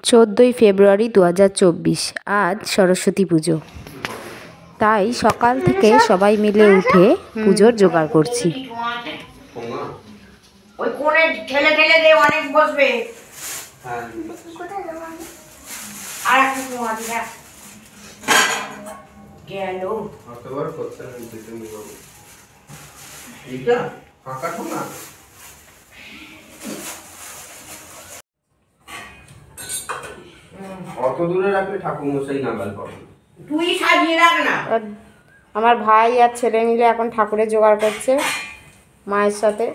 14ই ফেব্রুয়ারি 2024। আজ সরস্বতী পুজো, তাই সকাল থেকে সবাই মিলে উঠে পুজোর জোগাড় করছি। ওই কোণে ঠেলে ঠেলে দে, অনেক বসবে। আর একটা তোমার গেল কতবার করছেন তুমি বাবু, এইটা ফাঁকা তো না। অত দূরে রাখলে ঠাকুর মশাই নাগাল পাবে। তুই সাজিয়ে রাখ না। আমার ভাই আর ছেলে মিলে এখন ঠাকুরের জোগাড় করছে মায়ের সাথে।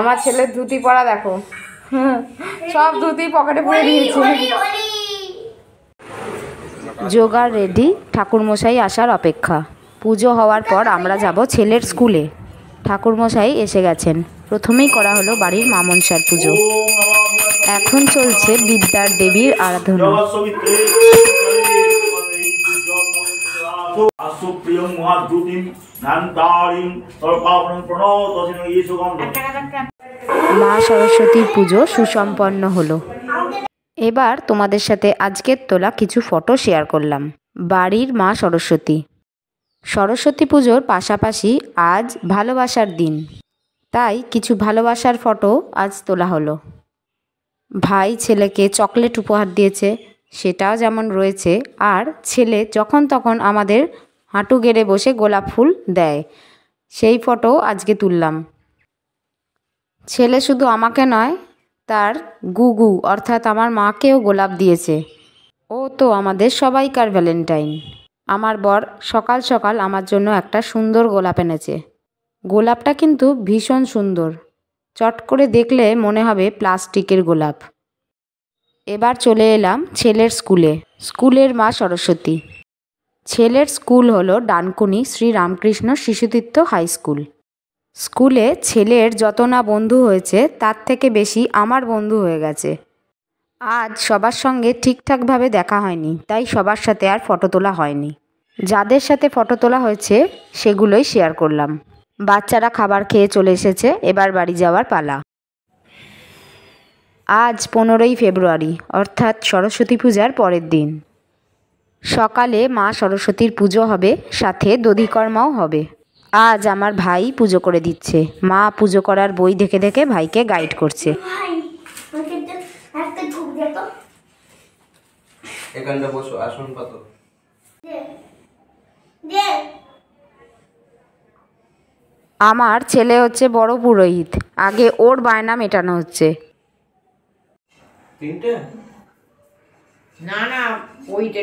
আমার ছেলের ধুতি পরা দেখো, সব ধুতি পকেটে পুরে দিয়েছে। জোগাড় রেডি, ঠাকুরমশাই আসার অপেক্ষা। পুজো হওয়ার পর আমরা যাব ছেলের স্কুলে। ঠাকুরমশাই এসে গেছেন। প্রথমেই করা হলো বাড়ির মা মনসার পুজো। এখন চলছে বিদ্যার দেবীর আরাধনা। মা সরস্বতীর পুজো সুসম্পন্ন হলো। এবার তোমাদের সাথে আজকের তোলা কিছু ফটো শেয়ার করলাম। বাড়ির মা সরস্বতী। সরস্বতী পুজোর পাশাপাশি আজ ভালোবাসার দিন, তাই কিছু ভালোবাসার ফটো আজ তোলা হলো। ভাই ছেলেকে চকলেট উপহার দিয়েছে, সেটাও যেমন রয়েছে। আর ছেলে যখন তখন আমাদের হাঁটু গেড়ে বসে গোলাপ ফুল দেয়, সেই ফটো আজকে তুললাম। ছেলে শুধু আমাকে নয়, তার গুগু অর্থাৎ আমার মাকেও গোলাপ দিয়েছে। ও তো আমাদের সবাইকার ভ্যালেন্টাইন। আমার বর সকাল সকাল আমার জন্য একটা সুন্দর গোলাপ এনেছে। গোলাপটা কিন্তু ভীষণ সুন্দর, চট করে দেখলে মনে হবে প্লাস্টিকের গোলাপ। এবার চলে এলাম ছেলের স্কুলে। স্কুলের মা সরস্বতী। ছেলের স্কুল হলো ডানকুনি শ্রী রামকৃষ্ণ শিশুতীর্থ হাই স্কুল। স্কুলে ছেলের যত না বন্ধু হয়েছে, তার থেকে বেশি আমার বন্ধু হয়ে গেছে। আজ সবার সঙ্গে ঠিকঠাকভাবে দেখা হয়নি, তাই সবার সাথে আর ফটো তোলা হয়নি। যাদের সাথে ফটো তোলা হয়েছে সেগুলোই শেয়ার করলাম। বাচ্চারা খাবার খেয়ে চলে এসেছে, এবার বাড়ি যাওয়ার পালা। আজ 15ই ফেব্রুয়ারি, অর্থাৎ সরস্বতী পূজার পরের দিন। সকালে মা সরস্বতীর পুজো হবে, সাথে দধিকর্মাও হবে। আজ আমার ভাই পুজো করে দিচ্ছে। মা পুজো করার বই দেখে দেখে ভাইকে গাইড করছে। এখানটা বসো, আসন পাতো। আমার ছেলে হচ্ছে বড় পুরোহিত, আগে ওর বায়না মেটানো হচ্ছে। তিনটে না না, ওইটা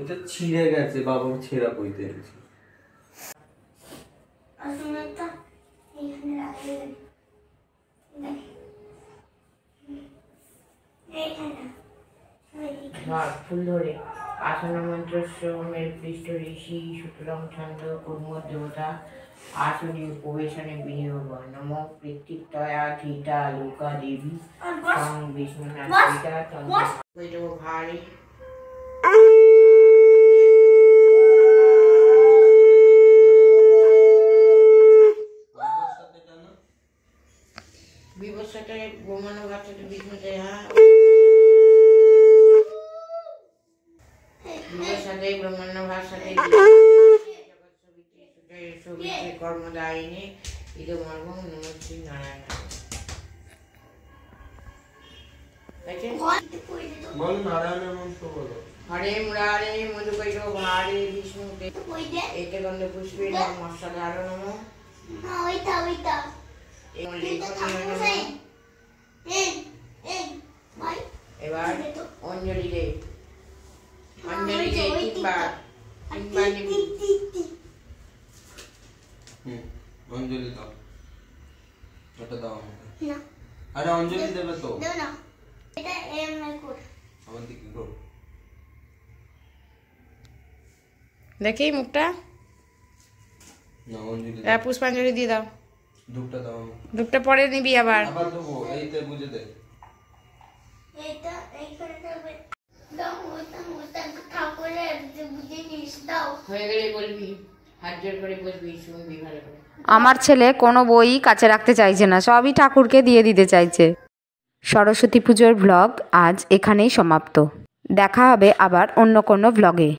এটা ছিঁড়ে গেছে, বাবা ছেঁড়া কইতে এনেছে। ফুল ধরে আসন মন্ত্র সোমের পৃষ্ঠ ঋষি সুতরাং ছন্দ কর্ম দেবতা আসনে উপবেশনে বিনিয়োগ নম প্রীতিতয়া ধীতা লোকা দেবী সং বিষ্ণুনাথ ধীতা তন্ত্র ভারী বিবস্বতে ব্রহ্মণ ভাষাতে বিষ্ণুতে বিবস্বতে ব্রহ্মণ ভাষাতে কর্মদায়িনী ইদমর্ম নমস্তে নারায়ণ। বলো নারায়ণের মন্ত্র বলো। হরে মুরারে মধুকৈট ভারে বিষ্ণুতে এতে গন্ধ পুষ্পে মশাধার নম। এবার অঞ্জলি দে, অঞ্জলি দে তিনবার, তিনবার নিবি। অঞ্জলি দাও, ওটা দাও আমাকে। না আরে অঞ্জলি দেবে তো, দাও না, এটা এমন কর, আমার দিকে কর। দেখি মুখটা, না অঞ্জলি দাও, পুষ্পাঞ্জলি দিয়ে দাও। ধূপটা দাও, ধূপটা পরে নিবি আবার। আবার দেবো, এইতে বুঝে দে। এটা এইখানে দেবে, দাও ওটা ঠাকুরের বুঝে নিস, দাও। হয়ে গেলে বলবি, হাত জোর করে বসবি, শুনবি ভালো করে। আমার ছেলে কোনো বই কাছে রাখতে চাইছে না, সবই ঠাকুরকে দিয়ে দিতে চাইছে। সরস্বতী পুজোর ভ্লগ আজ এখানেই সমাপ্ত। দেখা হবে আবার অন্য কোনো ভ্লগে।